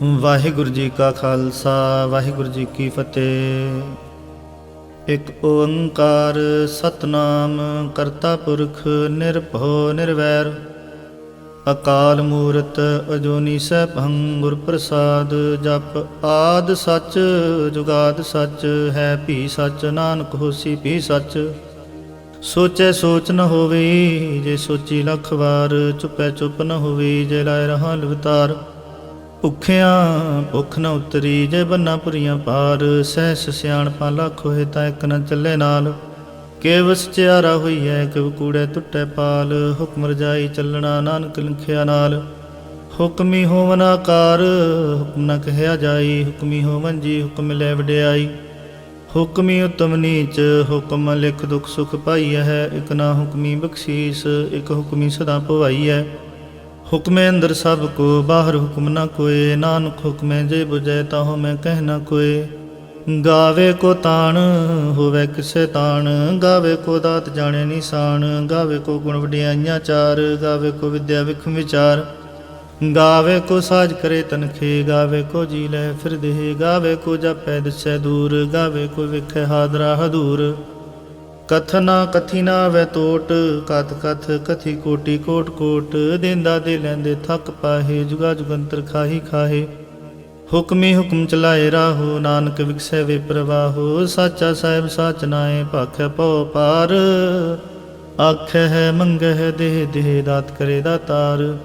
ਵਾਹਿਗੁਰੂ ਜੀ ਕਾ ਖਾਲਸਾ ਵਾਹਿਗੁਰੂ ਜੀ ਕੀ ਫਤਿਹ। ਇੱਕ ਓੰਕਾਰ ਸਤਨਾਮ ਕਰਤਾ ਪੁਰਖ ਨਿਰਭਉ ਨਿਰਵੈਰ ਅਕਾਲ ਮੂਰਤ ਅਜੂਨੀ ਸੈਭੰ ਗੁਰ ਪ੍ਰਸਾਦ। ਜਪ ਆਦ ਸੱਚ ਜੁਗਾਦ ਸੱਚ ਹੈ ਭੀ ਸੱਚ ਨਾਨਕ ਹੋਸੀ ਭੀ ਸੱਚ। ਸੋਚੈ ਸੋਚ ਨ ਹੋਵੇ ਜੇ ਸੋਚੀ ਲੱਖ ਵਾਰ। ਚੁਪੈ ਚੁੱਪ ਨ ਹੋਵੇ ਜੇ ਲਾਇ ਰਹਾ ਲਵਤਾਰ। ਭੁੱਖਿਆਂ ਭੁੱਖ ਨ ਉਤਰੀ ਜੇ ਬੰਨਾ ਪੁਰੀਆਂ ਪਾਰ। ਸਹਿਸ ਸਿਆਣਪਾਂ ਲੱਖ ਹੋਏ ਤਾਂ ਇੱਕ ਨ ਚੱਲੇ ਨਾਲ। ਕਿਵ ਸਚਿਆਰਾ ਹੋਈਐ ਕਿਵ ਕੂੜੈ ਟੁੱਟੈ ਪਾਲ। ਹੁਕਮ ਰਜਾਈ ਚੱਲਣਾ ਨਾਨਕ ਲਿਖਿਆ ਨਾਲ। ਹੁਕਮੀ ਹੋਵਨ ਆਕਾਰ ਹੁਕਮ ਨ ਕਹਿਆ ਜਾਈ। ਹੁਕਮੀ ਹੋਵਨ ਜੀ ਹੁਕਮ ਲੈ ਵਡਿਆਈ। ਹੁਕਮੀ ਉਤਮ ਨੀਚ ਹੁਕਮ ਲਿਖ ਦੁਖ ਸੁਖ ਪਾਈਐ ਹੈ। ਇਕ ਨਾ ਹੁਕਮੀ ਬਖਸ਼ੀਸ ਇਕ ਹੁਕਮੀ ਸਦਾ ਭਵਾਈਐ। ਹੁਕਮੇ ਅੰਦਰ ਸਭ ਕੋ ਬਾਹਰ ਹੁਕਮ ਨ ਕੋਏ। ਨਾਨਕ ਹੁਕਮੇ ਜੇ ਬੁਝੈ ਤਾਹੋ ਮੈਂ ਕਹਿ ਨ ਕੋਏ। ਗਾਵੇ ਕੋ ਤਾਣ ਹੋਵੇ ਕਿਸੇ ਤਾਣ। ਗਾਵੇ ਕੋ ਦਾਤ ਜਾਣੇ ਨਿਸ਼ਾਨ। ਗਾਵੇ ਕੋ ਗੁਣ ਵਡਿਆਈਆਂ ਚਾਰ। ਗਾਵੇ ਕੋ ਵਿਦਿਆ ਵਿਖਮ ਵਿਚਾਰ। ਗਾਵੇ ਕੋ ਸਾਜ ਕਰੇ ਤਨਖੇ। ਗਾਵੇ ਕੋ ਜੀ ਲੈ ਫਿਰਦੇ। ਗਾਵੇ ਕੋ ਜਾਪੈ ਦਿਸੈ ਦੂਰ। ਗਾਵੇ ਕੋ ਵਿਖੈ ਹਾਦਰਾ ਹਦੂਰ। ਕਥਨਾ ਕਥੀ ਨਾ ਵੈ ਤੋਟ ਕਥ ਕਥ ਕਥੀ ਕੋਟੀ ਕੋਟ ਕੋਟ। ਦੇਂਦਾ ਦੇ ਲੈਂਦੇ ਥੱਕ ਪਾਹੇ ਜੁਗਾ ਜੁਗੰਤਰ ਖਾਹੀ ਖਾਹੇ। ਹੁਕਮੀ ਹੁਕਮ ਚਲਾਏ ਰਾਹੋ ਨਾਨਕ ਵਿਖਸੈ ਵੇ ਪ੍ਰਵਾਹੋ। ਸਾਚਾ ਸਾਹਿਬ ਸਾਚ ਨਾਏ ਭਾਖੈ ਪਉ ਪਾਰ। ਆਖੈ ਹੈ ਮੰਗੈ ਹੈ ਦੇਹ ਦੇਹ ਦਾਤ ਕਰੇ ਦਾਤਾਰ।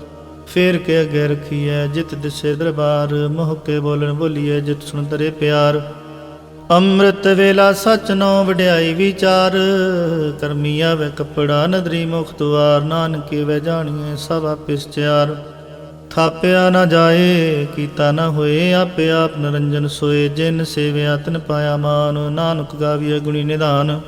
ਫੇਰ ਕੇ ਅੱਗੇ ਰਖੀਐ ਜਿਤ ਦਿਸੇ ਦਰਬਾਰ। ਮੋਹ ਕੇ ਬੋਲਣ ਬੋਲੀਐ ਜਿਤ ਸੁਣ ਤਰੇ ਪਿਆਰ। ਅੰਮ੍ਰਿਤ ਵੇਲਾ ਸਚ ਨੋ ਵਡਿਆਈ ਵਿਚਾਰ। ਕਰਮੀ ਆਵੇ ਕੱਪੜਾ ਨਦਰੀ ਮੁਖ ਦੁਆਰ। ਨਾਨਕੇ ਵੈ ਜਾਣੀਐ ਸਭ ਆਪੇ ਸਚਿਆਰ। ਥਾਪਿਆ ਨਾ ਜਾਏ ਕੀਤਾ ਨਾ ਹੋਏ ਆਪੇ ਆਪ ਨਿਰੰਜਨ ਸੋਏ। ਜਿਨ ਸੇਵਿਆ ਤਿਨ ਪਾਇਆ ਮਾਨ। ਨਾਨਕ ਗਾਵੀਐ ਗੁਣੀ ਨਿਧਾਨ।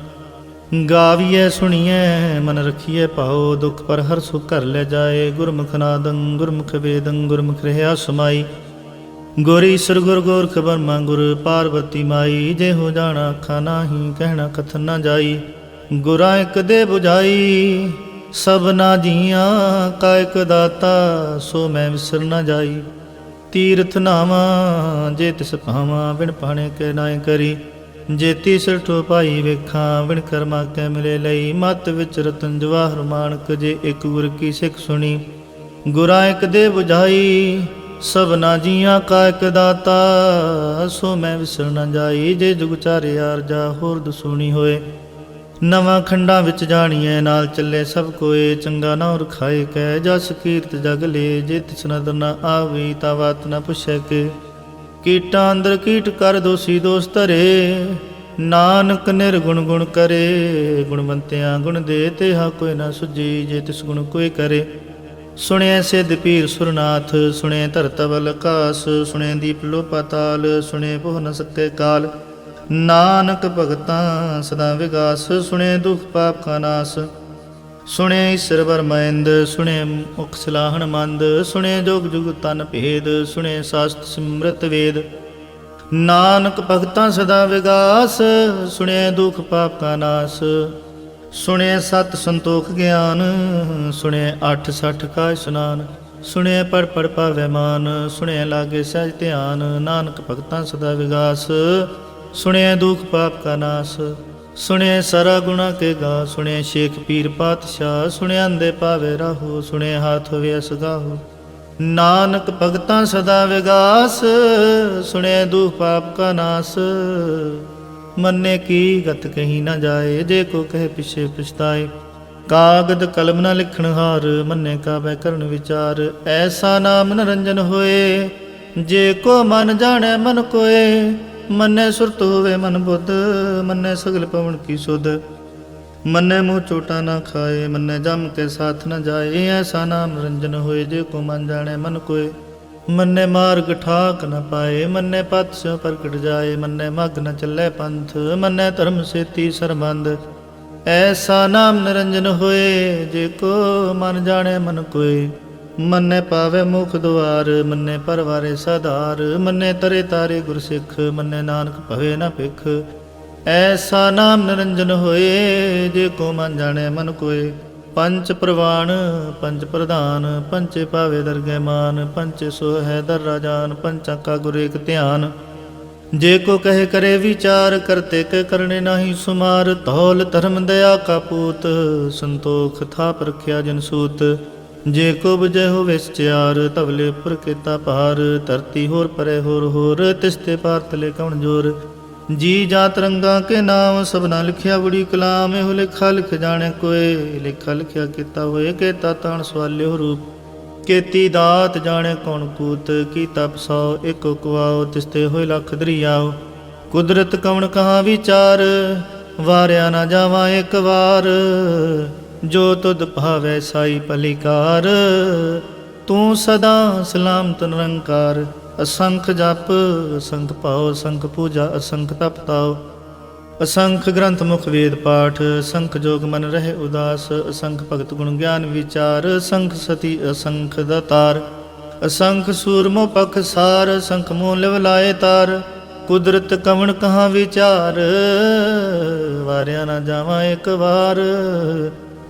ਗਾਵੀਐ ਸੁਣੀਐ ਮਨ ਰਖੀਐ ਭਾਉ। ਦੁਖ ਪਰ ਹਰ ਸੁਖ ਘਰ ਲੈ ਜਾਏ। ਗੁਰਮੁਖ ਨਾਦੰ ਗੁਰਮੁਖ ਵੇਦੰ ਗੁਰਮੁਖ ਰਹਿਆ ਸਮਾਈ। ਗੁਰ ਈਸਰ ਗੁਰ ਗੋਰਖ ਬਰਮਾ ਗੁਰ ਪਾਰਬਤੀ ਮਾਈ। ਜੇ ਹੋ ਜਾਣਾ ਅੱਖਾਂ ਨਾਹੀ ਕਹਿਣਾ ਕਥਨ ਨਾ ਜਾਈ। ਗੁਰਾਂ ਇੱਕ ਦੇ ਬੁਝਾਈ ਸਭਨਾ ਜੀਆਂ ਕਾ ਇਕ ਦਾਤਾ। ਸੋ ਮੈਂ ਵਿਸਰ ਨਾ ਜਾਈ। ਤੀਰਥ ਨਾਵਾਂ ਜੇ ਤਿਸ ਭਾਵਾਂ ਬਿਨ ਪਾਣੇ ਕੇ ਨਾਏ ਕਰੀ। ਜੇ ਤੀਸਰ ਠੋ ਪਾਈ ਵੇਖਾਂ ਬਿਨ ਕਰਮਾ ਕੈ ਮਿਲੇ ਲਈ। ਮਤ ਵਿੱਚ ਰਤਨ ਜਵਾਹਰ ਮਾਣਕ ਜੇ ਇੱਕ ਗੁਰ ਕੀ ਸਿੱਖ ਸੁਣੀ। ਗੁਰਾਂ ਇੱਕ ਦੇ ਬੁਝਾਈ ਸਭਨਾ ਜੀਆਂ ਕਾ ਇਕ ਦਾਤਾ। ਸੋ ਮੈਂ ਵਿਸਰ ਨਾ ਜਾਈ। ਜੇ ਜੁਗ ਚਾਰੇ ਆਰਜਾ ਹੋਰ ਦਸੂਣੀ ਹੋਏ। ਨਵਾਂ ਖੰਡਾਂ ਵਿੱਚ ਜਾਣੀਐ ਨਾਲ ਚੱਲੇ ਸਭ ਕੋਏ। ਚੰਗਾ ਨਾ ਰਖਾਏ ਕੈ ਜਸ ਕੀਰਤ ਜਗ ਲੇ। ਜੇ ਤਿਸ ਨਦਰ ਨ ਆਵੇ ਤਾ ਬਾਤ ਨ ਪੁੱਛੈ ਕੇ। ਕੀਟਾਂ ਅੰਦਰ ਕੀਟ ਕਰ ਦੋਸੀ ਦੋਸ ਧਰੇ। ਨਾਨਕ ਨਿਰਗੁਣ ਗੁਣ ਕਰੇ। ਗੁਣਵੰਤਿਆਂ ਗੁਣ ਦੇ ਤੇਹਾ ਕੋਈ ਨਾ ਸੁਝੀ। ਜੇ ਤਿਸ ਗੁਣ ਕੋਈ ਕਰੇ। ਸੁਣਿਐ ਸਿੱਧ ਪੀਰ ਸੁਰਨਾਥ ਸੁਣਿਐ ਧਰਤ ਬਲ ਆਕਾਸ। ਸੁਣਿਐ ਦੀਪ ਲੋ ਪਾਤਾਲ ਸੁਣਿਐ ਪੋਹ ਨ ਸਕੈ ਕਾਲ। ਨਾਨਕ ਭਗਤਾਂ ਸਦਾ ਵਿਗਾਸ। ਸੁਣਿਐ ਦੁਖ ਪਾਪ ਕਾ ਨਾਸ। ਸੁਣਿਐ ਈਸਰ ਬਰਮੈਂਦ ਸੁਣਿਐ ਮੁਖ ਸਲਾਹਣ ਮੰਦ। ਸੁਣਿਐ ਜੋਗ ਜੁਗ ਤਨ ਭੇਦ। ਸੁਣਿਐ ਸਾਸਤ ਸਿਮਰਤ ਵੇਦ। ਨਾਨਕ ਭਗਤਾਂ ਸਦਾ ਵਿਗਾਸ। ਸੁਣਿਐ ਦੁਖ ਪਾਪ ਕਾ ਨਾਸ। ਸੁਣਿਐ ਸਤ ਸੰਤੋਖ ਗਿਆਨ। ਸੁਣਿਐ 8 60 ਕਾ ਇਸ਼ਨਾਨ। ਸੁਣਿਐ ਪੜ ਪੜ ਪਾਵੈ ਮਾਨ। ਸੁਣਿਐ ਲਾਗੇ ਸਹਿਜ ਧਿਆਨ। ਨਾਨਕ ਭਗਤਾਂ ਸਦਾ ਵਿਗਾਸ। ਸੁਣਿਐ ਦੁਖ ਪਾਪ ਕਾ ਨਾਸ। ਸੁਣਿਐ ਸਾਰਾ ਗੁਣਾ ਕੇ ਗਾ। ਸੁਣਿਐ ਸ਼ੇਖ ਪੀਰ ਪਾਤਸ਼ਾਹ। ਸੁਣਿਐ ਅੰਦੇ ਪਾਵੇ ਰਾਹੋ। ਸੁਣਿਐ ਹਾਥ ਹੋਵੇ ਅਸਗਾਹੋ। ਨਾਨਕ ਭਗਤਾਂ ਸਦਾ ਵਿਗਾਸ। ਸੁਣਿਐ ਦੁਖ ਪਾਪ ਕਾ ਨਾਸ। ਮੰਨੇ ਕੀ ਗਤ ਕਹੀ ਨਾ ਜਾਏ। ਜੇ ਕੋ ਕਹੇ ਪਿਛੇ ਪਛਤਾਏ। ਕਾਗਦ ਕਲਮ ਨਾ ਲਿਖਣ ਹਾਰ। ਮੰਨੇ ਕਾਬੈ ਕਰਨ ਵਿਚਾਰ। ਐਸਾ ਨਾਮ ਨਿਰੰਜਨ ਹੋਏ। ਜੇ ਕੋ ਮਨ ਜਾਣੈ ਮਨ ਕੋਏ। ਮੰਨੇ ਸੁਰਤ ਹੋਵੇ ਮਨ ਬੁੱਧ। ਮੰਨੇ ਸਗਲ ਪਵਨ ਕੀ ਸੁਧ। ਮੰਨੇ ਮੂੰਹ ਚੋਟਾ ਨਾ ਖਾਏ। ਮੰਨੇ ਜਮ ਕੇ ਸਾਥ ਨ ਜਾਏ। ਐਸਾ ਨਾਮ ਨਿਰੰਜਨ ਹੋਏ। ਜੇ ਕੋ ਮਨ ਜਾਣੈ ਮਨ ਕੋਏ। ਮੰਨੇ ਮਾਰਗ ਠਾਕ ਨ ਪਾਏ। ਮੰਨੇ ਪਤ ਸਿਉ ਪ੍ਰਗਟ ਜਾਏ। ਮੰਨੇ ਮਗ ਨ ਚੱਲੇ ਪੰਥ। ਮੰਨੇ ਧਰਮ ਸੇਤੀ ਸਰਬੰਧ। ਐਸਾ ਨਾਮ ਨਿਰੰਜਨ ਹੋਏ। ਜੇ ਕੋ ਮਨ ਜਾਣੈ ਮਨ ਕੋਏ। ਮੰਨੇ ਪਾਵੇ ਮੁਖ ਦੁਆਰ। ਮੰਨੇ ਪਰਵਾਰੇ ਸਾਧਾਰ। ਮੰਨੇ ਤਰੇ ਤਾਰੇ ਗੁਰ ਸਿੱਖ। ਮੰਨੇ ਨਾਨਕ ਭਵੇ ਨ ਭਿਖ। ਐਸਾ ਨਾਮ ਨਿਰੰਜਨ ਹੋਏ। ਜੇ ਕੋ ਮਨ ਜਾਣੈ ਮਨ ਕੋਏ। ਪੰਚ ਪ੍ਰਵਾਨ ਪੰਚ ਪ੍ਰਧਾਨ, ਪੰਚੇ ਭਾਵੇ ਦਰਗਹਿ ਮਾਨ, ਪੰਚੇ ਸੋ ਹੈ ਦਰ ਰਾਜਾਨ, ਪੰਚਾਂ ਕਾ ਗੁਰ ਏਕ ਧਿਆਨ। ਜੇ ਕੋ ਕਹੇ करे विचार, करते के करने नाही सुमार। धौल धर्म दया का पूत, संतोख थाप रखिया जन सूत। जे को बुझे हो विचार, तबले उपर केता पार। धरती होर परे होर, तिसते पार तले कौन जोर। जी जात रंगा के नाम, सबना लिखिया बड़ी कलाम। एहो लिखा लिख जाने कोय, लिखा लिखिया केता होए। केता ताण सवाल्यो रूप, केती दात जाने कौन कूत। कीता पसौ एको कुआओ, तिसते होए लख दरियाओ। कुदरत कवण कहाँ विचार, वारिया ना जावा एक वार। जो तुद भावै साई पलिकार, तू सदा सलामत निरंकार। असंख जप असंख पाओ, असंख पूजा असंख तप ताओ। असंख ग्रंथ मुख वेद पाठ, असंख जोग मन रहे उदास। असंख भगत गुण ज्ञान विचार, असंख सती असंख दातार। असंख सूरमो पख सार, असंख मोह लिव लाए तार। कुदरत कवण कहाँ विचार, वारिया ना जावा एक वार।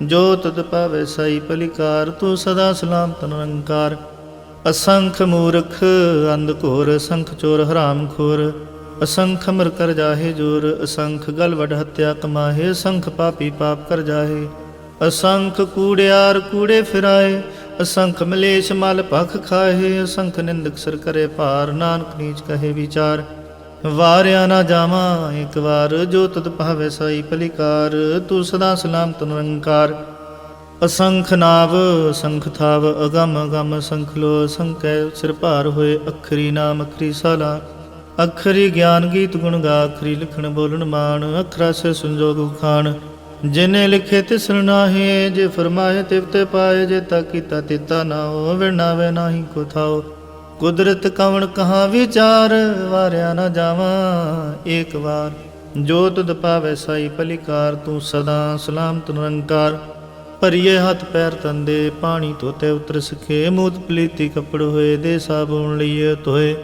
जो तुद पावे साई पलिकार, तू सदा सलामत निरंकार। असंख मूर्ख अंध घोर, असंख चोर हराम खोर। असंख अमर कर जाहे जोर, असंख गल वड हत्या कमाहे। असंख पापी पाप कर जाहे, असंख कूड़ियार कूड़े फिराए। असंख मलेश मल भख खाहे, असंख निंदक सर करे पार। नानक नीच कहे विचार, वारिया ना जावा एक वार। जो तुद पावे साई पलिकार, तू सदा सलामत निरंकार। असंख नाव असंख थाव, अगम अगम असंख लो। असंख सिर भार होए, अखरी नाम अखरी साला। अखरी ज्ञान गीत गुण गा, अखरी लिखण बोलन मान। अखरा से संजोग उखान, जिने लिखे तिसर नाहे। जे फरमाए तिवते पाए, जे ता कीता तिता ना हो। विनावे नाही को थाओ, कुदरत कवण कहाँ विचार। वारिया ना जावा एक वार। जो तुद पावे साई पलिकार, तू सदा सलामत निरंकार। ਭਰੀਏ ਹੱਥ ਪੈਰ ਤੰਦੇ, ਪਾਣੀ ਧੋਤੇ ਉਤਰ ਸਕੇ। ਮੂਤ ਪਲੀਤੀ ਕੱਪੜ ਹੋਏ, ਦੇ ਸਾਬੂਨ ਲਈਏ ਧੋਏ।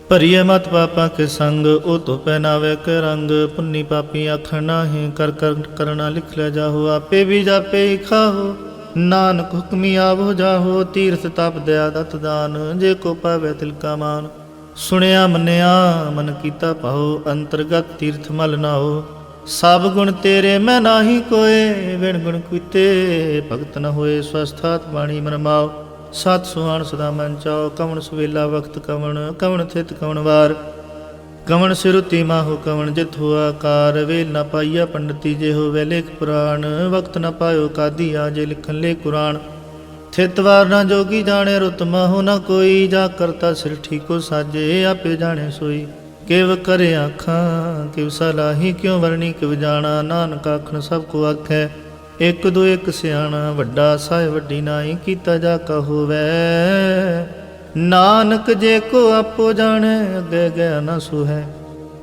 ਭਰੀਏ ਮਤ ਪਾਪਾ ਕੇ ਸੰਗ, ਉਹ ਧੋ ਪਹਿਨਾਵੇ ਕੇ ਰੰਗ। ਪੁੰਨੀ ਪਾਪੀ ਆਖਣ ਨਾਹੀਂ, ਕਰ ਕਰ ਕਰਨਾ ਲਿਖ ਲੈ ਜਾਹੋ। ਆਪੇ ਵੀ ਜਾਪੇ ਹੀ ਖਾਹੋ, ਨਾਨਕ ਹੁਕਮੀ ਆਵੋ ਜਾਹੋ। ਤੀਰਥ ਤਪ ਦਇਆ ਦਤ ਦਾਨ, ਜੇ ਕੋ ਪਾਵੇ ਤਿਲ ਕਾ ਮਾਨ। ਸੁਣਿਆ ਮੰਨਿਆ ਮਨ ਕੀਤਾ ਭਾਉ, ਅੰਤਰਗਤ ਤੀਰਥ ਮਲ ਨਾਓ। ਸਭ ਗੁਣ ਤੇਰੇ ਮੈਂ ਨਾਹੀ ਕੋਏ, ਵਿਣ ਗੁਣ ਕੀਤੇ ਭਗਤ ਨ ਹੋਏ। ਸਵਸਥਾਤ ਬਾਣੀ ਮਨ ਮਾਓ, ਸਤ ਸੁਹਾਣ ਸਦਾ ਮਨ ਚਾਓ। ਕਵਣ ਸੁਵੇਲਾ ਵਕਤ ਕਵਣ, ਕਵਣ ਥਿਤ ਕਵਣ ਵਾਰ। ਕਵਣ ਸਿਰੁਤੀ ਮਾਹੋ ਕਵਣ ਜਿਤ ਹੋਆ ਕਾਰ। ਵੇਲ ਨਾ ਪਾਈਆ ਪੰਡਤੀ, ਜੇ ਹੋਵੇ ਲੇਖ ਪੁਰਾਣ। ਵਕਤ ਨ ਪਾਇਓ ਕਾਦੀ, ਆ ਜੇ ਲਿਖਣ ਲੇ ਕੁਰਾਨ। ਥਿਤ ਵਾਰ ਨਾ ਜੋਗੀ ਜਾਣੇ, ਰੁਤ ਮਾਹੋ ਨਾ ਕੋਈ। ਜਾ ਕਰਤਾ ਸਿਰ ਠੀਕੋ ਸਾਜੇ, ਆਪੇ ਜਾਣੇ ਸੋਈ। ਕਿਵ ਕਰੇ ਆਖਾਂ ਕਿਵ ਸਲਾਹੀ, ਕਿਉ ਵਰਣੀ ਕਿਵ ਜਾਣਾ। ਨਾਨਕ ਆਖਣ ਸਭ ਕੋ ਆਖੈ, ਇੱਕ ਦੋ ਇੱਕ ਸਿਆਣਾ। ਵੱਡਾ ਸਾਹਿਬ ਵੱਡੀ ਨਾਈ, ਕੀਤਾ ਜਾ ਕਾ ਹੋਵੈ। ਨਾਨਕ ਜੇ ਕੋ ਆਪੋ ਜਾਣੈ, ਅੱਗੇ ਗਿਆ ਨਾ ਸੁਹੈ।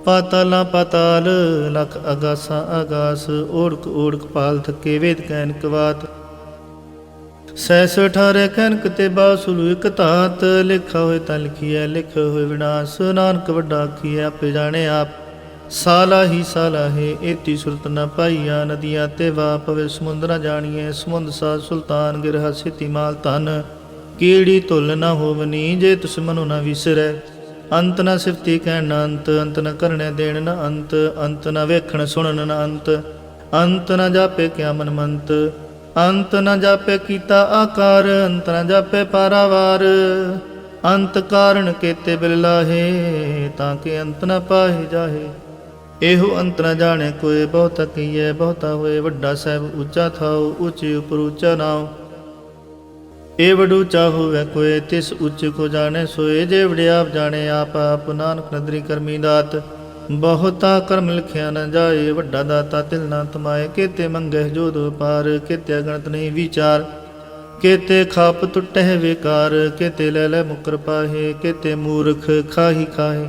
ਪਾਤਾਲਾਂ ਪਾਤਾਲ ਲਖ ਅਗਾਸਾਂ ਆਗਾਸ। ਓੜਕ ਓੜਕ ਪਾਲ ਥਕੇ, ਵੇਦ ਕੈਨਕ ਵਾਤ। ਸੈਸ 18 ਕਨਕ ਤੇ ਬਾਸੁਲੂ ਇਕ ਧਾਤ। ਲਿਖਾ ਹੋਏ ਤਾਂ ਲਿਖੀਐ, ਲਿਖੇ ਹੋਏ ਵਿਨਾਸ਼। ਨਾਨਕ ਵੱਡਾ ਆਖੀਐ, ਆਪੇ ਜਾਣੇ ਆਪ। ਸਾਲਾ ਹੀ ਸਾਲਾ ਹੈ, ਏਤੀ ਸੁਰਤ ਨ ਪਾਈਆ। ਨਦੀਆਂ ਤੇ ਵਾ ਪਵੇ, ਸਮੁੰਦ ਨ ਜਾਣੀਐ। ਸਮੁੰਦ ਸਾਧ ਸੁਲਤਾਨ, ਗਿਰਹਾ ਸਿਤੀ ਮਾਲ ਧਨ। ਕੀੜੀ ਧੁਲ ਨ ਹੋਵਨੀ, ਜੇ ਤੁਸ ਮਨੁ ਨ ਵਿਸਰੈ। ਅੰਤ ਨ ਸਿਫਤੀ ਕਹਿਣ ਨ ਅੰਤ, ਅੰਤ ਨ ਕਰਨੇ ਦੇਣ ਨ ਅੰਤ। ਅੰਤ ਨ ਵੇਖਣ ਸੁਣਨ ਨ ਅੰਤ, ਅੰਤ ਨ ਜਾਪੇ ਕਿਆ ਮਨ ਮੰਤ। ਅੰਤ ਨ ਜਾਪੇ ਕੀਤਾ ਆਕਾਰ, ਅੰਤ ਨ ਜਾਪੇ ਪਾਰਾਵਾਰ। ਅੰਤ ਕਾਰਨ ਕੇਤੇ ਬਿਲ ਲਾਹੇ, ਤਾਂ ਕਿ ਅੰਤ ਨ ਪਾਹੇ ਜਾਹੇ। ਇਹੋ ਅੰਤ ਨ ਜਾਣੇ ਕੋਏ, ਬਹੁਤਾ ਕਹੀਏ ਬਹੁਤਾ ਹੋਏ। ਵੱਡਾ ਸਾਹਿਬ ਉੱਚਾ ਥਾਉ, ਉੱਚੇ ਉਪਰ ਉੱਚਾ ਨਾਉ। ਇਹ ਵਡ ਉੱਚਾ ਹੋਵੇ ਕੋਏ, ਤਿਸ ਉੱਚ ਕੋ ਜਾਣੇ ਸੋਏ। ਜੇ ਵਡਿਆਪ ਜਾਣੇ ਆਪ ਆਪ, ਨਾਨਕ ਨਦਰੀ ਕਰਮੀ ਦਾਤ। ਬਹੁਤਾ ਕਰਮ ਲਿਖਿਆ ਨ ਜਾਏ, ਵੱਡਾ ਦਾਤਾ ਤਿਲ ਨਾ ਤਮਾਏ। ਕੇਤੇ ਮੰਗਹਿ ਜੋਧ ਪਾਰ, ਕੇਤੇ ਗਣਤ ਨਹੀਂ ਵਿਚਾਰ। ਕੇਤੇ ਖਾਪ ਟੁੱਟਹਿ ਵੇਕਾਰ, ਕੇਤੇ ਲੈ ਲੈ ਮੁਕਰ ਪਾਹੇ। ਕੇਤੇ ਮੂਰਖ ਖਾਹੀ ਖਾਹੇ,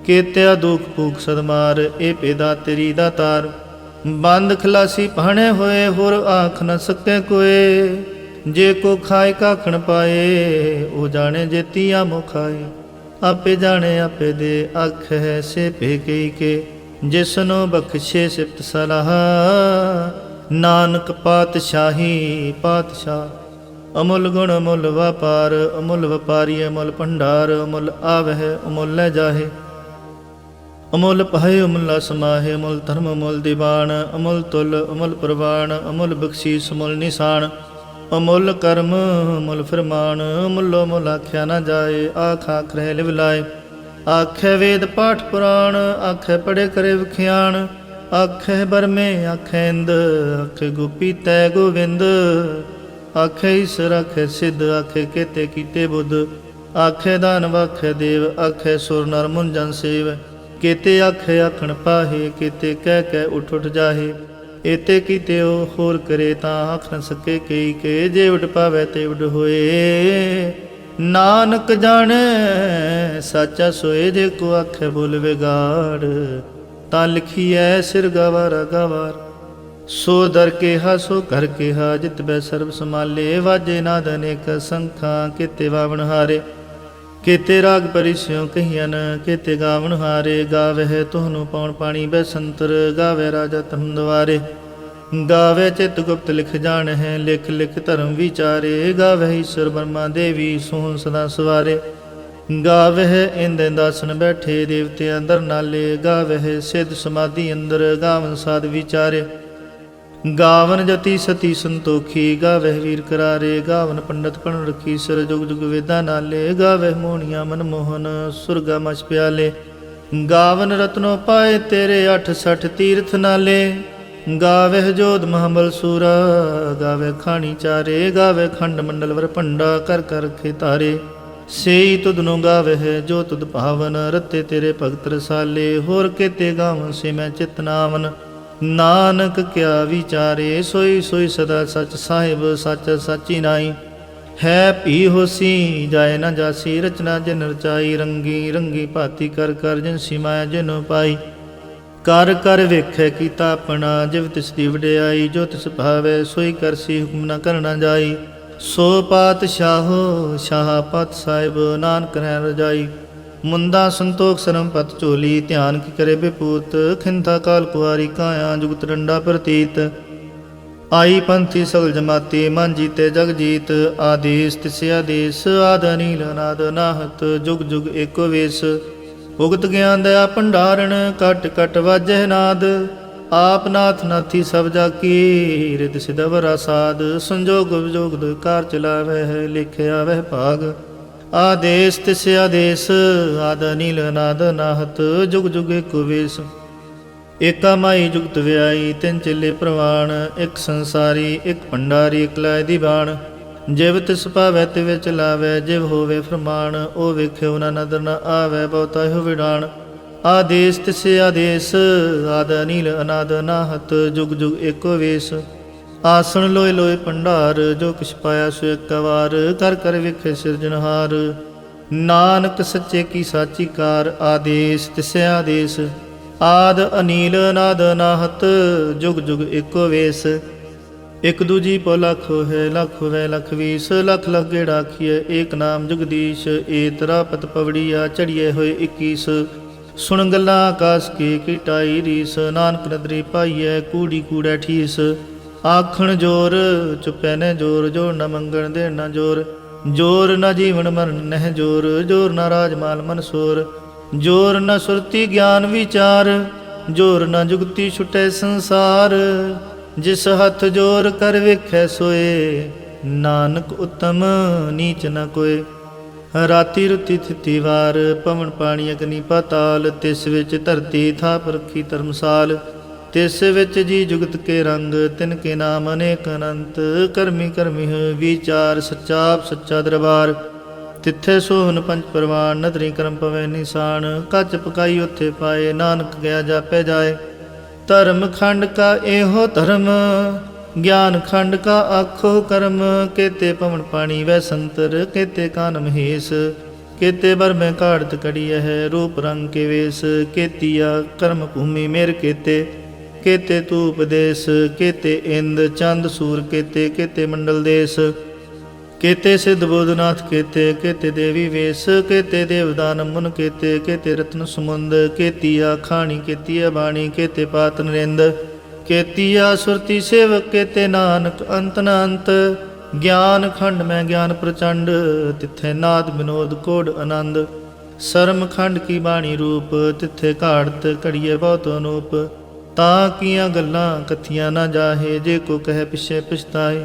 ਕੇਤਿਆ ਦੁਖ ਭੂਖ ਸਦਮਾਰ। ਇਹ ਪੇਦਾ ਤੇਰੀ ਦਾਤਾਰ, ਬੰਦ ਖਲਾਸੀ ਭਾਣੇ ਹੋਏ। ਹੋਰ ਆਖ ਨ ਸਕੇ ਕੋਏ, ਜੇ ਕੋ ਖਾਏ ਕਾਖਣ ਪਾਏ। ਉਹ ਜਾਣੇ ਜੇਤੀ ਆਮੋ ਖਾਏ, ਆਪੇ ਜਾਣੇ ਆਪੇ ਦੇ। ਆਖ ਹੈ ਸੇ ਭੇ ਕਈ ਕੇ, ਜਿਸਨੋ ਬਖਸ਼ੇ ਸਿਫਤ ਸਲਾਹ। ਨਾਨਕ ਪਾਤਸ਼ਾਹੀ ਪਾਤਸ਼ਾਹ। ਅਮੁੱਲ ਗੁਣ ਅਮੁੱਲ ਵਪਾਰ, ਅਮੁੱਲ ਵਪਾਰੀ ਅਮੁੱਲ ਭੰਡਾਰ, ਅਮੁੱਲ ਆਵਹਿ ਅਮੁੱਲ ਲੈ ਜਾਹੇ। ਅਮੁੱਲ ਪਾਏ ਅਮੁੱਲਾ ਸਮਾਹੇ, ਅਮੁੱਲ ਧਰਮ ਅਮੁੱਲ ਦੀਵਾਨ, ਅਮੁੱਲ ਤੁਲ ਅਮੁੱਲ ਪ੍ਰਵਾਨ, ਅਮੁੱਲ ਬਖਸ਼ੀਸ ਅਮੁੱਲ ਨਿਸ਼ਾਨ, ਅਮੁੱਲ ਕਰਮ ਅਮੁੱਲ ਫਰਮਾਨ, ਅਮੁੱਲੋ ਮੁੱਲ ਆਖਿਆ ਨਾ ਜਾਏ, ਆਖ ਆਖ ਰਹਿ ਲਿਵ ਲਾਏ। ਆਖੇ ਵੇਦ ਪਾਠ ਪੁਰਾਣ, ਆਖੇ ਪੜੇ ਕਰੇ ਵਿਖਿਆਣ, ਆਖੇ ਬਰਮੇ ਆਖੇ ਇੰਦ, ਆਖੇ ਗੋਪੀ ਤੈ ਗੋਵਿੰਦ, ਆਖੇ ਈਸਰ ਆਖੇ ਸਿੱਧ, ਆਖੇ ਕੇਤੇ ਕੀਤੇ ਬੁੱਧ, ਆਖੇ ਦਾਨਵ ਆਖੇ ਦੇਵ, ਆਖੇ ਸੁਰ ਨਰ ਮੁਨ ਜਨ ਸੇਵ, ਕੇਤੇ ਆਖੇ ਆਖਣ ਪਾਹੇ, ਕੇਤੇ ਕਹਿ ਕਹਿ ਉਠ ਉਠ ਜਾਹੇ। ਏਤੇ ਕੀਤੇ ਉਹ ਹੋਰ ਕਰੇ ਤਾਂ ਆਖ ਨ ਸਕੇ ਕਈ ਕੇ, ਜੇ ਉਡ ਪਾਵੈ ਤੇ ਉਡ ਹੋਏ। ਨਾਨਕ ਜਾਣੈ ਸਾਚਾ ਸੋਏ, ਜੇ ਕੋ ਆਖੇ ਬੋਲ ਵਿਗਾੜ, ਤਾਂ ਲਿਖੀਐ ਸਿਰ ਗਵਾਰਾ ਗਵਾਰ। ਸੋ ਦਰ ਕੇਹਾ ਸੋ ਘਰ ਕੇਹਾ, ਜਿਤ ਬੈ ਸਰਬ ਸਮਾਲੇ, ਵਾਜੇ ਨਾਦ ਅਨੇਕ ਸੰਖਾਂ, ਕੇਤੇ ਵਾਵਣ ਹਾਰੇ। ਕੇਤੇ ਰਾਗ ਪਰਿਸਿਉ ਕਹੀਅਨ, ਕੇਤੇ ਗਾਵਣ ਹਾਰੇ। ਗਾਵਹਿ ਤੁਹਾਨੂੰ ਪਉਣ ਪਾਣੀ ਬੈਸੰਤਰ, ਗਾਵੇ ਰਾਜਾ ਧਰਮ ਦੁਆਰੇ। ਗਾਵੇ ਚਿਤ ਗੁਪਤ ਲਿਖ ਜਾਣਹਿ, ਲਿਖ ਲਿਖ ਧਰਮ ਵਿਚਾਰੇ। ਗਾਵਹਿ ਈਸ਼ਰ ਬਰਮਾ ਦੇਵੀ, ਸੋਹਣ ਸਦਾ ਸਵਾਰੇ। ਗਾਵਹਿ ਇੰਦ ਇੰਦਾਸਨ ਬੈਠੇ, ਦੇਵਤੇ ਅੰਦਰ ਨਾਲੇ। ਗਾਵਹਿ ਸਿੱਧ ਸਮਾਧੀ ਅੰਦਰ, ਗਾਵਨ ਸਾਧ ਵਿਚਾਰੇ। ਗਾਵਨ ਜਤੀ ਸਤੀ ਸੰਤੋਖੀ, ਗਾਵਹਿ ਵੀਰ ਕਰਾਰੇ। ਗਾਵਨ ਪੰਡਤ ਪਣ ਰਖੀ, ਸਰ ਜੁਗ ਜੁਗ ਵੇਦਾਂ ਨਾਲੇ। ਗਾਵਹਿ ਮੋਹਣੀਆਂ ਮਨਮੋਹਨ, ਸੁਰਗਾ ਮਛ ਪਿਆਲੇ। ਗਾਵਨ ਰਤਨੋ ਪਾਏ ਤੇਰੇ, 68 ਤੀਰਥ ਨਾਲੇ। ਗਾਵਹਿ ਜੋਧ ਮਹਾਬਲ ਸੂਰਾ, ਗਾਵਹਿ ਖਾਣੀ ਚਾਰੇ। ਗਾਵਹਿ ਖੰਡ ਮੰਡਲ ਵਰ ਭੰਡਾ, ਕਰ ਕਰ ਰਖੇ ਤਾਰੇ। ਸੇਈ ਤੁਧ ਨੂੰ ਗਾਵਹਿ ਜੋ ਤੁਧ ਭਾਵਨ, ਰਤੇ ਤੇਰੇ ਭਗਤ ਰਸਾਲੇ। ਹੋਰ ਕੇਤੇ ਗਾਵਨ ਸੇ ਮੈਂ ਚਿਤ ਨਾਵਨ, ਨਾਨਕ ਕਿਆ ਵਿਚਾਰੇ। ਸੋਈ ਸੋਈ ਸਦਾ ਸਚ ਸਾਹਿਬ, ਸੱਚ ਸਾਚੀ ਨਾਈ। ਹੈ ਭੀ ਹੋਸੀ ਜਾਏ ਨਾ ਜਾਸੀ, ਰਚਨਾ ਜਿਨ ਰਚਾਈ। ਰੰਗੀ ਰੰਗੀ ਭਾਤੀ ਕਰ ਕਰ, ਜਿਨ ਸਿਮਾਇਆ ਜਿਨ ਪਾਈ। ਕਰ ਕਰ ਵੇਖੈ ਕੀਤਾ ਆਪਣਾ, ਜਿਵ ਤਿਸ ਦੀ ਵਡਿਆਈ। ਜੋ ਤਿਸ ਭਾਵੈ ਸੋਈ ਕਰਸੀ, ਹੁਕਮ ਨ ਕਰਨਾ ਜਾਈ। ਸੋ ਪਾਤਸ਼ਾਹੋ ਸ਼ਾਹ ਪਤ ਸਾਹਿਬ, ਨਾਨਕ ਰਹਿ ਰਜਾਈ। ਮੁੰਦਾ ਸੰਤੋਖ ਸਰਮ ਪਤ ਝੋਲੀ, ਧਿਆਨ ਕੀ ਕਰੇ ਬਿਪੂਤ। ਖਿੰਥਾ ਕਾਲ ਕੁਆਰੀ ਕਾਇਆ, ਜੁਗਤ ਡੰਡਾ ਪ੍ਰਤੀਤ। ਆਈ ਪੰਥੀ ਸਗਲ ਜਮਾਤੀ, ਮਨ ਜੀਤੇ ਜਗ ਜੀਤ। ਆਦੇਸ ਤਿਸ ਆਦੇਸ, ਆਦ ਅਨੀਲ ਅਨਾਦ ਨਾਹਤ। ਜੁਗ ਜੁਗ ਏਕੋ ਵੇਸ, ਉਗਤ ਗਿਆਨ ਦਇਆ ਭੰਡਾਰਣ। ਕਟ ਕਟ ਵਾਜਹਿ ਨਾਦ, ਆਪ ਨਾਥ ਨਾਥੀ ਸਭ ਜਾ ਕੀ। ਰਿਦ ਸਿਧ ਵਰਾ ਸਾਧ, ਸੰਜੋਗ ਵਿਜੋਗ ਦੁਇ ਕਾਰ ਚਲਾਵਹਿ। ਲਿਖਿਆ ਵਹਿ ਭਾਗ, ਆਦੇਸ ਤਿਸ ਆਦੇਸ। ਆਦ ਅਨੀਲ ਅਨਾਦ ਨਾਹਤ, ਜੁਗ ਜੁਗ ਏਕੋ ਵੇਸ। ਏਕਾ ਮਾਈ ਜੁਗਤ ਵਿਆਈ, ਤਿੰਨ ਚੇਲੇ ਪ੍ਰਵਾਣ। ਇੱਕ ਸੰਸਾਰੀ ਇੱਕ ਭੰਡਾਰੀ, ਇੱਕ ਲਾਇ ਦੀ ਬਾਣ। ਜਿਵ ਤਿਸ ਭਾਵੈ ਤਿਵ ਚਲਾਵੈ, ਜਿਵ ਹੋਵੇ ਫਰਮਾਨ। ਉਹ ਵੇਖਿਓ ਨਾ ਨਦਰ ਨ ਆਵੈ, ਬਹੁਤਾ ਹੋ ਵਿਡਾਣ। ਆਦੇਸ ਤਿਸ ਆਦੇਸ, ਆਦ ਅਨੀਲ ਅਨਾਦ ਨਾਹਤ। ਜੁਗ ਜੁਗ ਏਕੋ ਵੇਸ। ਆਸਣ ਲੋਏ ਲੋਏ ਭੰਡਾਰ, ਜੋ ਕਿਛ ਪਾਇਆ ਸੋ ਇੱਕ ਵਾਰ। ਕਰ ਕਰ ਵੇਖੇ ਸਿਰਜਣਹਾਰ, ਨਾਨਕ ਸੱਚੇ ਕੀ ਸਾਚੀ ਕਾਰ। ਆਦੇਸ ਤਿਸ ਆਦੇਸ, ਆਦ ਅਨੀਲ ਅਨਾਦ ਨਾਹਤ। ਜੁਗ ਜੁਗ ਏਕੋ ਵੇਸ। ਇਕ ਦੂਜੀ ਪੋ ਲੱਖ ਹੋਏ, ਲੱਖ ਹੋਵੇ ਲੱਖ ਵੀਸ। ਲੱਖ ਲੱਖ ਗੇੜਾ ਆਖੀਐ, ਏਕ ਨਾਮ ਜਗਦੀਸ਼। ਏ ਤਰਾ ਪਤ ਪਵੜੀਆ, ਚੜੀਏ ਹੋਏ 21। ਸੁਣ ਗੱਲਾਂ ਆਕਾਸ ਕੀ ਟਾਈ ਰੀਸ। ਨਾਨਕ ਨਦਰੀ ਪਾਈਐ, ਕੂੜੀ ਕੂੜੈ ਠੀਸ। ਆਖਣ ਜੋਰ ਚੁੱਪੈ ਨੇ ਜੋਰ, ਜੋਰ ਨ ਮੰਗਣ ਦੇਣ ਨ ਜੋਰ। ਜੋਰ ਨ ਜੀਵਨ ਮਰਨ ਨਹਿ ਜੋਰ, ਜੋਰ ਨ ਰਾਜ ਮਾਲ ਮਨ ਸੋਰ। ਜੋਰ ਨ ਸੁਰਤੀ ਗਿਆਨ ਵਿਚਾਰ, ਜੋਰ ਨ ਜੁਗਤੀ ਛੁਟੈ ਸੰਸਾਰ। ਜਿਸ ਹੱਥ ਜੋਰ ਕਰ ਵੇਖੈ ਸੋਏ, ਨਾਨਕ ਉਤਮ ਨੀਚ ਨ ਕੋਏ। ਰਾਤੀ ਰੁਤੀ ਥਿਤੀ ਵਾਰ, ਪਵਨ ਪਾਣੀ ਅਗਨੀ ਪਾਤਾਲ। ਤਿਸ ਵਿੱਚ ਧਰਤੀ ਥਾਪ ਰੱਖੀ ਧਰਮਸਾਲ। ਤਿਸ ਵਿੱਚ ਜੀ ਜੁਗਤ ਕੇ ਰੰਗ, ਤਿਨ ਕੇ ਨਾਮ ਅਨੇਕ ਅਨੰਤ। ਕਰਮੀ ਕਰਮੀ ਵਿਚਾਰ, ਸੱਚਾ ਸੱਚਾ ਦਰਬਾਰ। ਤਿੱਥੇ ਸੋਹਨ ਪੰਜ ਪਰਵਾਨ, ਨਦਰੀ ਕਰਮ ਪਵੈ ਨਿਸ਼ਾਨ। ਕੱਚ ਪਕਾਈ ਉੱਥੇ ਪਾਏ, ਨਾਨਕ ਗਿਆ ਜਾਪੈ ਜਾਏ। ਧਰਮ ਖੰਡ ਕਾ ਇਹੋ ਧਰਮ, ਗਿਆਨ ਖੰਡ ਕਾ ਆਖੋ ਕਰਮ। ਕੇਤੇ ਪਵਨ ਪਾਣੀ ਵੈ ਸੰਤਰ, ਕੇਤੇ ਕਾਨ ਮਹੇਸ਼। ਕੇਤੇ ਬਰਮੈ ਕਾੜਤ ਕੜੀਐ ਹੈ, ਰੂਪ ਰੰਗ ਕੇ ਵੇਸ। ਕੇਤੀਆ ਕਰਮ ਭੂਮੀ ਮੇਰ ਕੇਤੇ, ਕੇਤੇ ਤੂ ਉਪਦੇਸ। ਕੇਤੇ ਇੰਦ ਚੰਦ ਸੂਰ ਕੇਤੇ, ਕੇਤੇ ਮੰਡਲ ਦੇਸ। ਕੇਤੇ ਸਿੱਧ ਬੋਧਨਾਥ ਕੇਤੇ, ਕੇਤੇ ਦੇਵੀ ਵੇਸ। ਕੇਤੇ ਦੇਵਦਾਨ ਮੁਨ ਕੇਤੇ, ਕੇਤੇ ਰਤਨ ਸਮੁੰਦ। ਕੇਤੀਆ ਖਾਣੀ ਕੇਤੀਆ ਬਾਣੀ, ਕੇਤੇ ਪਾਤ ਨਰਿੰਦ। केतिया सुरति सेवक केते नानक अंत न अंत। ज्ञान खंड में ज्ञान प्रचंड, तिथे नाद विनोद कोड आनंद। शर्म खंड की बाणी रूप, तिथे घाड़त घड़िए बहुत अनूप। ता किया गल्लां कथियां ना जाहे, जे को कहे पिछे पछताए।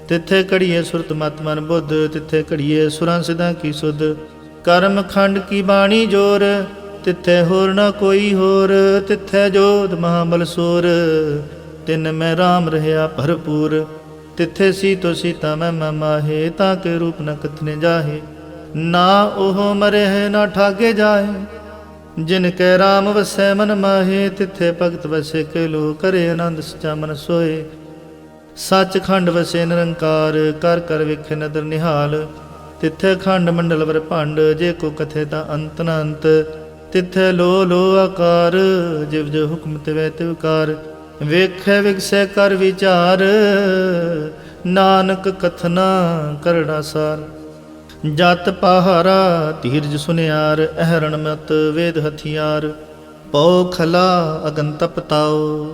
तिथे घड़िए सुरत मत मन बुद्ध, तिथे घड़िए सुरां सिद्धां की सुध। कर्म खंड की बाणी जोर, तिथे होर न कोई होर। तिथे जोध महाबल सोर, तिन में राम रहया भरपूर। तिथे सीतो सीता मैं माहे, ताके रूप न कथने जाहे। ना ओह मरे है ना ठागे जाहे, जिनके राम वसै मन माहे। तिथे भगत वसे के लो, करे आनंद सचा मन सोए। सच खंड वसे निरंकार, कर कर विखे नदर निहाल। तिथे खंड मंडल वर भंड, जे को कथे ता अंत न अंत। तिथे लो लो आकार, जिव जो हुक्म तिवै तिवकार। ਵੇਖੈ ਵਿਗਸੈ ਕਰ ਵਿਚਾਰ, ਨਾਨਕ ਕਥਨਾ ਕਰੜਾ ਸਾਰ। ਜਤ ਪਹਾਰਾ ਧੀਰਜ ਸੁਨਿਆਰ, ਅਹਰਣ ਮਤ ਵੇਦ ਹਥਿਆਰ। ਪਉ ਖਲਾ ਅਗਨ ਤਪਤਾਓ,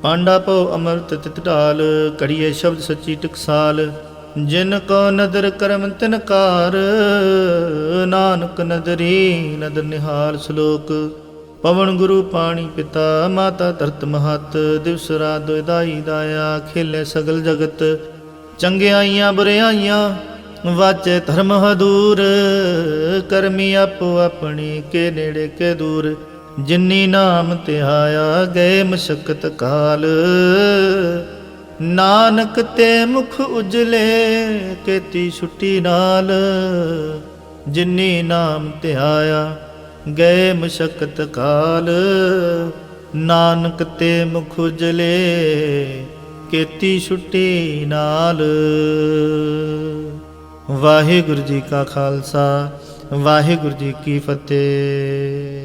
ਪਾਂਡਾ ਪਉ ਅਮਰਤ ਤਿਤ ਢਾਲ। ਘੜੀਏ ਸ਼ਬਦ ਸੱਚੀ ਟਕਸਾਲ, ਜਿਨ ਕੋ ਨਦਰ ਕਰਮ ਤਿਨ ਕਾਰ। ਨਾਨਕ ਨਦਰੀ ਨਦਰ ਨਿਹਾਲ। ਸ਼ਲੋਕ। ਪਵਨ ਗੁਰੂ ਪਾਣੀ ਪਿਤਾ, ਮਾਤਾ ਧਰਤ ਮਹਤ। ਦਿਵਸ ਰਾਤ ਦੁਇ ਦਾਈ ਦਾਇਆ, ਖੇਲੇ ਸਗਲ ਜਗਤ। ਚੰਗਿਆਈਆਂ ਬੁਰਿਆਈਆਂ ਵਾਚੇ ਧਰਮ ਹਦੂਰ। ਕਰਮੀ ਆਪੋ ਆਪਣੀ, ਕੇ ਨੇੜੇ ਕੇ ਦੂਰ। ਜਿਨੀ ਨਾਮ ਧਿਆਇਆ, ਗਏ ਮਸ਼ਕਤ ਕਾਲ। ਨਾਨਕ ਤੇ ਮੁਖ ਉਜਲੇ, ਕੀਤੀ ਛੁੱਟੀ ਨਾਲ। ਜਿਨੀ ਨਾਮ ਧਿਆਇਆ, ਗਏ ਮਸ਼ਕਤ ਕਾਲ। ਨਾਨਕ ਤੇ ਮੁਖ ਉਜਲੇ, ਕੀਤੀ ਛੁੱਟੀ ਨਾਲ। ਵਾਹਿਗੁਰੂ ਜੀ ਕਾ ਖਾਲਸਾ, ਵਾਹਿਗੁਰੂ ਜੀ ਕੀ ਫਤਿਹ।